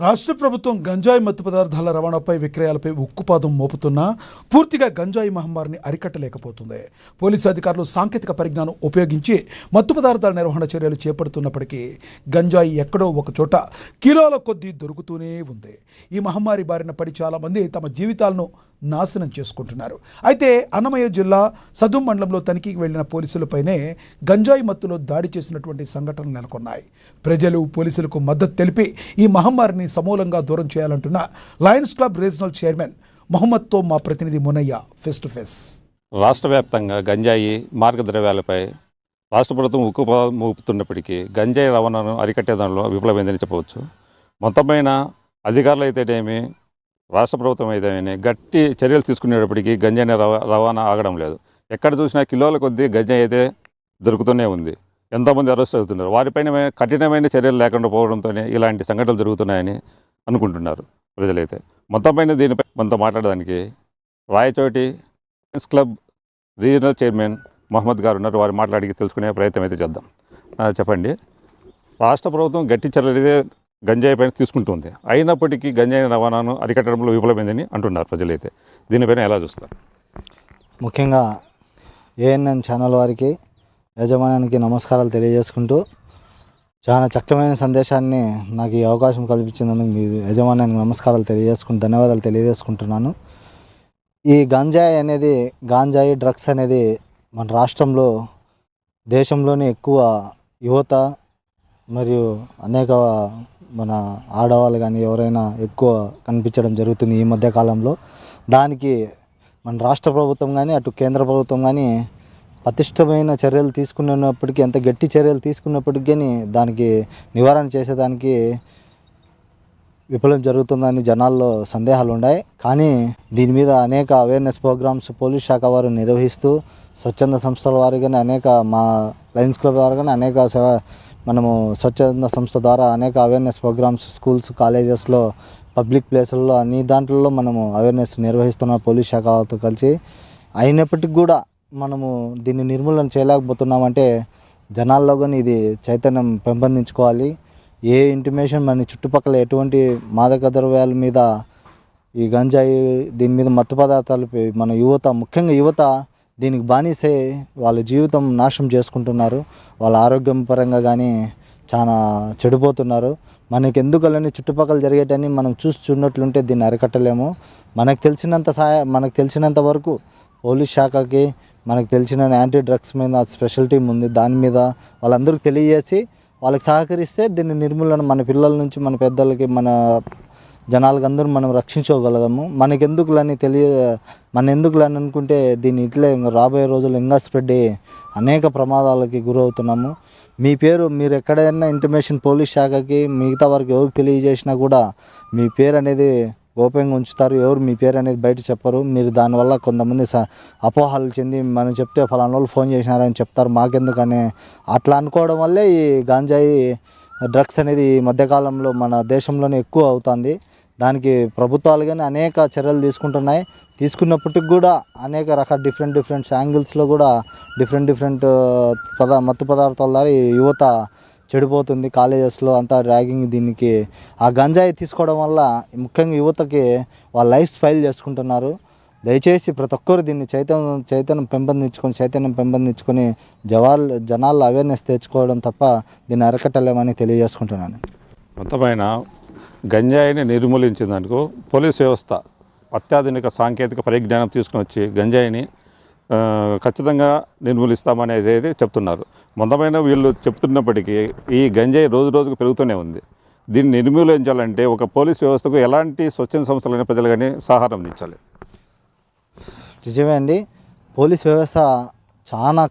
రాష్ట్ర ప్రభుత్వం గంజాయి మత్తు పదార్థాల రవాణాపై విక్రయాలపై ఉక్కుపాదం మోపుతున్నా పూర్తిగా గంజాయి మహమ్మారిని అరికట్టలేకపోతుంది. పోలీసు అధికారులు సాంకేతిక పరిజ్ఞానం ఉపయోగించి మత్తు పదార్థాల నిర్వహణ చర్యలు చేపడుతున్నప్పటికీ గంజాయి ఎక్కడో ఒక చోట కిలోల కొద్దీ దొరుకుతూనే ఉంది. ఈ మహమ్మారి బారిన పడి చాలామంది తమ జీవితాలను నాశనం చేసుకుంటున్నారు. అయితే అన్నమయ్య జిల్లా సదుం మండలంలో తనిఖీకి వెళ్లిన పోలీసులపైనే గంజాయి మత్తులో దాడి చేసినటువంటి సంఘటనలు నెలకొన్నాయి. ప్రజలు పోలీసులకు మద్దతు తెలిపి ఈ మహమ్మారిని సమూలంగా దూరం చేయాలంటున్న లయన్స్ క్లబ్ రీజనల్ చైర్మన్ మొహమ్మద్తో మా ప్రతినిధి మునయ్య ఫేస్ టు ఫేస్. రాష్ట్ర వ్యాప్తంగా గంజాయి మార్గద్రవ్యాలపై రాష్ట్ర ప్రభుత్వం ఊపుతున్నప్పటికీ గంజాయి రవాణాను అరికట్టే దానిలో విఫలమైందని చెప్పవచ్చు. మొత్తమైన అధికారులు అయితేనేమి రాష్ట్ర ప్రభుత్వం అయితేనే గట్టి చర్యలు తీసుకునేటప్పటికీ గంజాయి రవాణా ఆగడం లేదు. ఎక్కడ చూసినా కిలోల కొద్దీ గంజాయి అయితే దొరుకుతూనే ఉంది. ఎంతోమంది అరెస్ట్ అవుతున్నారు. వారిపైన కఠినమైన చర్యలు లేకుండా పోవడంతోనే ఇలాంటి సంఘటనలు జరుగుతున్నాయని అనుకుంటున్నారు ప్రజలైతే. మొత్తంపైన దీనిపై మనతో మాట్లాడడానికి Rayachoti lions club regional chairman Mohammed గారు ఉన్నారు. వారు మాట్లాడి తెలుసుకునే ప్రయత్నం అయితే చేద్దాం. చెప్పండి, రాష్ట్ర ప్రభుత్వం గట్టి చర్యలు గంజాయి పైన తీసుకుంటుంది, అయినప్పటికీ గంజాయి రవాణాను అరికట్టడంలో విఫలమైందని అంటున్నారు ప్రజలైతే. దీనిపైన ఎలా చూస్తారు? ముఖ్యంగా ఏఎన్ఎన్ ఛానల్ వారికి యాజమాన్యానికి నమస్కారాలు తెలియజేసుకుంటూ, చాలా చక్కమైన సందేశాన్ని నాకు ఈ అవకాశం కల్పించినందుకు మీ యాజమాన్యానికి నమస్కారాలు తెలియజేసుకుంటూ ధన్యవాదాలు తెలియజేసుకుంటున్నాను. ఈ గాంజాయి డ్రగ్స్ అనేది మన రాష్ట్రంలో దేశంలోనే ఎక్కువ యువత మరియు అనేక మన ఆడవాళ్ళు కానీ ఎవరైనా ఎక్కువ కనిపించడం జరుగుతుంది ఈ మధ్యకాలంలో. దానికి మన రాష్ట్ర ప్రభుత్వం కానీ అటు కేంద్ర ప్రభుత్వం కానీ పటిష్టమైన చర్యలు తీసుకున్నప్పటికీ, ఎంత గట్టి చర్యలు తీసుకున్నప్పటికీ కానీ దానికి నివారణ చేసేదానికి విఫలం జరుగుతుందని జనాల్లో సందేహాలు ఉన్నాయి. కానీ దీని మీద అనేక అవేర్నెస్ ప్రోగ్రామ్స్ పోలీస్ శాఖ వారు నిర్వహిస్తూ, స్వచ్ఛంద సంస్థల వారు కానీ అనేక మా లయన్స్ క్లబ్ వారు కానీ అనేక మనము స్వచ్ఛంద సంస్థ ద్వారా అనేక అవేర్నెస్ ప్రోగ్రామ్స్ స్కూల్స్, కాలేజెస్లో, పబ్లిక్ ప్లేసుల్లో అన్ని దాంట్లో మనము అవేర్నెస్ నిర్వహిస్తున్నాం పోలీస్ శాఖ వాళ్ళతో కలిసి. అయినప్పటికీ కూడా మనము దీన్ని నిర్మూలన చేయలేకపోతున్నామంటే జనాల్లో కానీ ఇది చైతన్యం పెంపొందించుకోవాలి. ఏ ఇంటిమేషన్ మన చుట్టుపక్కల ఎటువంటి మాదక ద్రవ్యాల మీద, ఈ గంజాయి దీని మీద మత్తు పదార్థాలు మన యువత, ముఖ్యంగా యువత దీనికి బానిసే వాళ్ళ జీవితం నాశనం చేసుకుంటున్నారు. వాళ్ళ ఆరోగ్యం పరంగా కానీ చాలా చెడిపోతున్నారు. మనకి ఎందుకలని చుట్టుపక్కల జరిగేటని మనం చూస్తున్నట్లుంటే దీన్ని అరికట్టలేము. మనకు తెలిసినంత వరకు పోలీస్ శాఖకి మనకు తెలిసిన యాంటీ డ్రగ్స్ మీద స్పెషల్ టీం ఉంది. దాని మీద వాళ్ళందరికీ తెలియజేసి వాళ్ళకి సహకరిస్తే దీన్ని నిర్మూలన మన పిల్లల నుంచి మన పెద్దలకి మన జనాలకు అందరూ మనం రక్షించుకోగలము. మనకెందుకులని అనుకుంటే దీన్ని ఇట్లే రాబోయే రోజులు ఇంకా స్ప్రెడ్ అయ్యి అనేక ప్రమాదాలకి గురవుతున్నాము. మీరు ఎక్కడైనా ఇంటిమేషన్ పోలీస్ శాఖకి మిగతా వారికి ఎవరికి తెలియజేసినా కూడా మీ పేరు అనేది గోప్యంగా ఉంచుతారు. ఎవరు మీ పేరు అనేది బయట చెప్పరు. మీరు దానివల్ల కొంతమంది అపోహలు చెంది మనం చెప్తే ఫలానా వాళ్ళు ఫోన్ చేసినారని చెప్తారు, మాకెందుకని అట్లా అనుకోవడం వల్లే ఈ గాంజాయి డ్రగ్స్ అనేది ఈ మధ్యకాలంలో మన దేశంలోనే ఎక్కువ అవుతుంది. దానికి ప్రభుత్వాలు కానీ అనేక చర్యలు తీసుకున్నప్పటికి కూడా అనేక రకాల డిఫరెంట్ యాంగిల్స్లో కూడా డిఫరెంట్ మత్తు పదార్థాల ద్వారా యువత చెడిపోతుంది. కాలేజెస్లో అంతా ర్యాగింగ్. దీనికి ఆ గంజాయి తీసుకోవడం వల్ల ముఖ్యంగా యువతకి వాళ్ళ లైఫ్ స్పైల్ చేసుకుంటున్నారు. దయచేసి ప్రతి ఒక్కరు దీన్ని చైతన్యం పెంపొందించుకొని జనాల్లో అవేర్నెస్ తెచ్చుకోవడం తప్ప దీన్ని అరికట్టలేమని తెలియజేసుకుంటున్నాను. మొత్తమైన గంజాయిని నిర్మూలించేందుకు పోలీస్ వ్యవస్థ అత్యాధునిక సాంకేతిక పరిజ్ఞానం తీసుకుని వచ్చి గంజాయిని ఖచ్చితంగా నిర్మూలిస్తామనేది అయితే చెప్తున్నారు. మొత్తమైన వీళ్ళు చెప్తున్నప్పటికీ ఈ గంజాయి రోజుకు పెరుగుతూనే ఉంది. దీన్ని నిర్మూలించాలంటే ఒక పోలీస్ వ్యవస్థకు ఎలాంటి స్వచ్ఛంద సంస్థలైన ప్రజలు కానీ సహకారం అందించాలి. నిజమే అండి. పోలీస్ వ్యవస్థ చాలా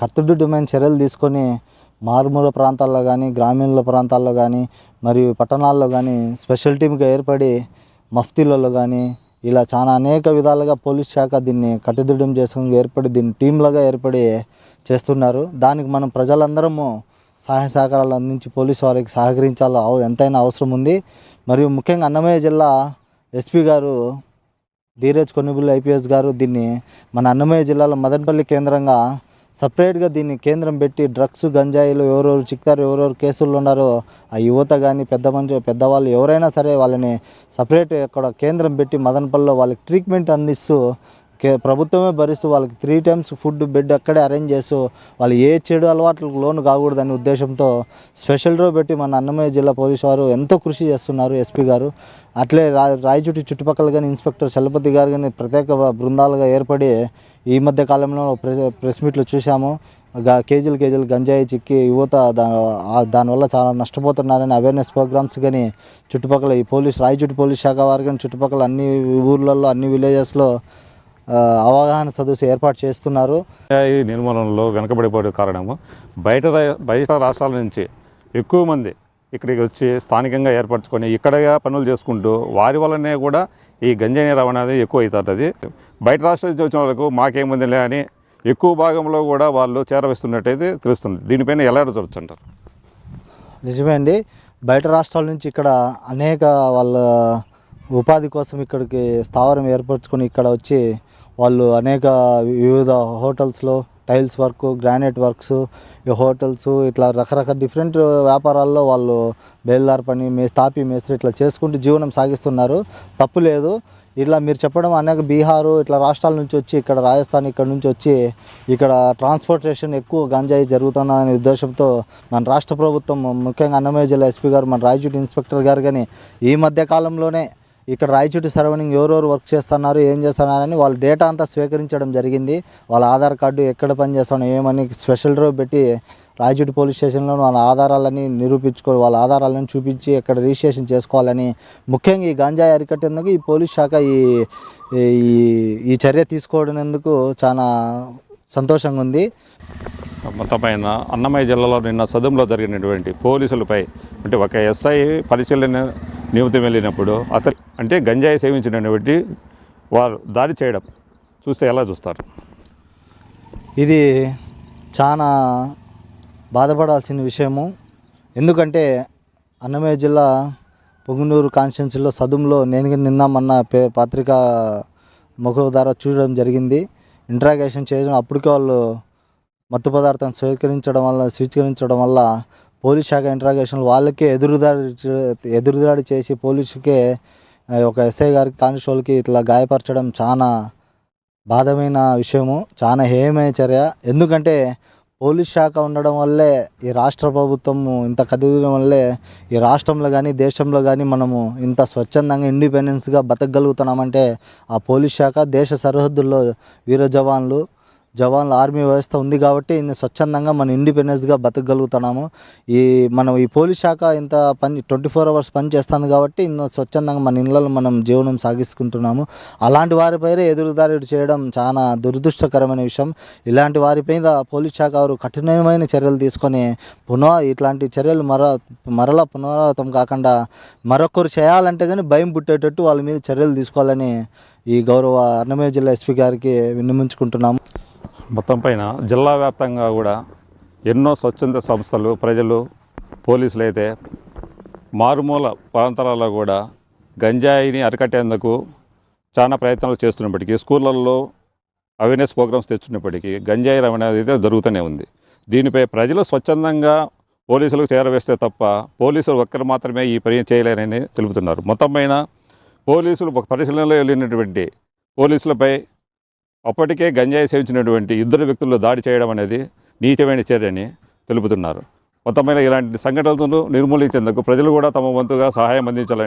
కట్టుదిట్టమైన చర్యలు తీసుకొని మారుమూల ప్రాంతాల్లో కానీ, గ్రామీణ ప్రాంతాల్లో కానీ, మరియు పట్టణాల్లో కానీ స్పెషల్ టీమ్గా ఏర్పడి మఫ్తీలలో కానీ ఇలా చాలా అనేక విధాలుగా పోలీస్ శాఖ దీన్ని కట్టుదిట్టం చేసుకుని దీన్ని టీంలుగా ఏర్పడి చేస్తున్నారు. దానికి మనం ప్రజలందరము సహాయ సహకారాలు అందించి పోలీసు వారికి సహకరించాలో ఎంతైనా అవసరం ఉంది. మరియు ముఖ్యంగా అన్నమయ్య జిల్లా ఎస్పీ గారు ధీరజ్ కొన్నిబుల్లి IPS గారు దీన్ని మన అన్నమయ్య జిల్లాలో మదనపల్లి కేంద్రంగా సపరేట్గా దీన్ని కేంద్రం పెట్టి డ్రగ్స్ గంజాయిలు ఎవరెవరు చిక్తారు, ఎవరెవరు కేసుల్లో ఉన్నారో ఆ యువత కానీ పెద్దవాళ్ళు ఎవరైనా సరే వాళ్ళని సపరేట్ అక్కడ కేంద్రం పెట్టి మదనపల్లిలో వాళ్ళకి ట్రీట్మెంట్ అందిస్తూ ప్రభుత్వమే భరిస్తూ వాళ్ళకి 3 times ఫుడ్ బెడ్ అక్కడే అరేంజ్ చేస్తూ వాళ్ళు ఏ చెడు అలవాట్లకు లోను కాకూడదనే ఉద్దేశంతో స్పెషల్ డ్రో పెట్టి మన అన్నమయ్య జిల్లా పోలీసు వారు ఎంతో కృషి చేస్తున్నారు. ఎస్పీ గారు అట్లే రాయచోటి చుట్టుపక్కల కానీ ఇన్స్పెక్టర్ చలపతి గారు కానీ ప్రత్యేక బృందాలుగా ఏర్పడి ఈ మధ్య కాలంలో ప్రెస్ మీట్లు చూసాము. కేజీలు గంజాయి చిక్కి యువత దానివల్ల చాలా నష్టపోతున్నారని అవేర్నెస్ ప్రోగ్రామ్స్ కానీ చుట్టుపక్కల ఈ రాయచోటి పోలీస్ శాఖ వారు కానీ చుట్టుపక్కల అన్ని ఊర్లలో అన్ని విలేజెస్లో అవగాహన సదస్సు ఏర్పాటు చేస్తున్నారు. గంజాయి నిర్మూలనలో వెనకబడిపోయే కారణము బయట రాష్ట్రాల నుంచి ఎక్కువ మంది ఇక్కడికి వచ్చి స్థానికంగా ఏర్పరచుకొని ఇక్కడగా పనులు చేసుకుంటూ వారి వల్లనే కూడా ఈ గంజాయి రవాణా అనేది ఎక్కువ అవుతుంది. బయట రాష్ట్రాల నుంచి వచ్చిన వాళ్ళకు మాకేముందిలే అని ఎక్కువ భాగంలో కూడా వాళ్ళు చేరవేస్తున్నట్టయితే తెలుస్తుంది. దీనిపైన ఎలా చూడొచ్చు అంటారు? నిజమే అండి. బయట రాష్ట్రాల నుంచి ఇక్కడ అనేక వాళ్ళ ఉపాధి కోసం ఇక్కడికి స్థావరం ఏర్పరచుకొని ఇక్కడ వచ్చి వాళ్ళు అనేక వివిధ హోటల్స్లో టైల్స్ వర్క్, గ్రానైట్ వర్క్స్, ఈ హోటల్స్ ఇట్లా రకరకాల డిఫరెంట్ వ్యాపారాల్లో వాళ్ళు బేల్దార్ పని, తాపీ మేస్త్రి ఇట్లా చేసుకుంటూ జీవనం సాగిస్తున్నారు. తప్పు లేదు. ఇట్లా మీరు చెప్పడం అనేక బీహారు ఇట్లా రాష్ట్రాల నుంచి వచ్చి ఇక్కడ రాజస్థాన్ ఇక్కడ నుంచి వచ్చి ఇక్కడ ట్రాన్స్పోర్టేషన్ ఎక్కువ గంజాయి జరుగుతున్నదనే ఉద్దేశంతో మన రాష్ట్ర ప్రభుత్వం ముఖ్యంగా అన్నమయ్య జిల్లా ఎస్పీ గారు, మన రాయచోటి ఇన్స్పెక్టర్ గారు కానీ ఈ మధ్య కాలంలోనే ఇక్కడ రాయచోటి సరౌండింగ్ ఎవరెవరు వర్క్ చేస్తున్నారు, ఏం చేస్తున్నారని వాళ్ళ డేటా అంతా స్వీకరించడం జరిగింది. వాళ్ళ ఆధార్ కార్డు ఎక్కడ పని చేస్తున్నాం ఏమని స్పెషల్ డ్రైవ్ పెట్టి రాయచోటి పోలీస్ స్టేషన్లో వాళ్ళ ఆధారాలని నిరూపించుకోవాలి, వాళ్ళ ఆధారాలను చూపించి ఎక్కడ రిజిస్ట్రేషన్ చేసుకోవాలని ముఖ్యంగా ఈ గంజాయి అరికట్టేందుకు ఈ పోలీస్ శాఖ ఈ చర్య తీసుకోవడానికి చాలా సంతోషంగా ఉంది. మొత్తమైన అన్నమయ్య జిల్లాలో నిన్న సదుంలో జరిగినటువంటి పోలీసులపై అంటే ఒక ఎస్ఐ పరిశీలన నిమిత్తం వెళ్ళినప్పుడు అంటే గంజాయి సేవించినటువంటి వారు దాడి చేయడం చూస్తే ఎలా చూస్తారు? ఇది చాలా బాధపడాల్సిన విషయము. ఎందుకంటే అన్నమయ్య జిల్లా పొంగునూరు కాన్స్టిట్యున్సీలో సదుంలో నేను నిన్న మొన్న పత్రికా ముఖ ద్వారా చూడడం జరిగింది. ఇంట్రాగేషన్ చేయడం అప్పటికే వాళ్ళు మత్తు పదార్థం స్వీకరించడం వల్ల పోలీస్ శాఖ ఇంట్రాగేషన్ వాళ్ళకే ఎదురుదాడి చేసి పోలీసుకే ఒక ఎస్ఐ గారికి కానిస్టేబుల్కి ఇట్లా గాయపరచడం చాలా బాధమైన విషయము, చాలా హేయమైన చర్య. ఎందుకంటే పోలీస్ శాఖ ఉండడం వల్లే ఈ రాష్ట్ర ప్రభుత్వము ఇంత కదిలిన వల్లే ఈ రాష్ట్రంలో కానీ దేశంలో కానీ మనము ఇంత స్వచ్ఛందంగా ఇండిపెండెన్స్గా బతకగలుగుతున్నామంటే ఆ పోలీస్ శాఖ దేశ సరిహద్దుల్లో వీర జవాన్లు ఆర్మీ వ్యవస్థ ఉంది కాబట్టి స్వచ్ఛందంగా మనం ఇండిపెండెన్స్గా బతకగలుగుతున్నాము. మనం ఈ పోలీస్ శాఖ ఇంత 24 hours పని చేస్తుంది కాబట్టి స్వచ్ఛందంగా మన ఇళ్ళలో మనం జీవనం సాగిస్తుంటున్నాము. అలాంటి వారిపై ఎదురుదాడి చేయడం చాలా దురదృష్టకరమైన విషయం. ఇలాంటి వారిపై పోలీస్ శాఖ వారు కఠినమైన చర్యలు తీసుకొని ఇట్లాంటి చర్యలు మరలా పునరావృతం కాకుండా మరొకరు చేయాలంటే కానీ భయం పుట్టేటట్టు వాళ్ళ మీద చర్యలు తీసుకోవాలని ఈ గౌరవ అన్నమయ్య జిల్లా ఎస్పీ గారికి విన్నవించుకుంటున్నాము. మొత్తం పైన జిల్లా వ్యాప్తంగా కూడా ఎన్నో స్వచ్ఛంద సంస్థలు, ప్రజలు, పోలీసులు అయితే మారుమూల ప్రాంతాలలో కూడా గంజాయిని అరికట్టేందుకు చాలా ప్రయత్నాలు చేస్తున్నప్పటికీ, స్కూళ్ళల్లో అవేర్నెస్ ప్రోగ్రామ్స్ తెచ్చున్నప్పటికీ గంజాయి రవాణా అయితే జరుగుతూనే ఉంది. దీనిపై ప్రజలు స్వచ్ఛందంగా పోలీసులకు చేరవేస్తే తప్ప పోలీసులు ఒక్కరు మాత్రమే ఈ పని చేయలేరని తెలుపుతున్నారు. మొత్తం పైన పోలీసులు ఒక పరిశీలనలో వెళ్ళినటువంటి పోలీసులపై అప్పటికే గంజాయి సేవించినటువంటి 2 వ్యక్తుల్లో దాడి చేయడం అనేది నీచమైన చర్యని తెలుపుతున్నారు. మొత్తమైన ఇలాంటి సంఘటనలను నిర్మూలించేందుకు ప్రజలు కూడా తమ వంతుగా సహాయం అందించాలని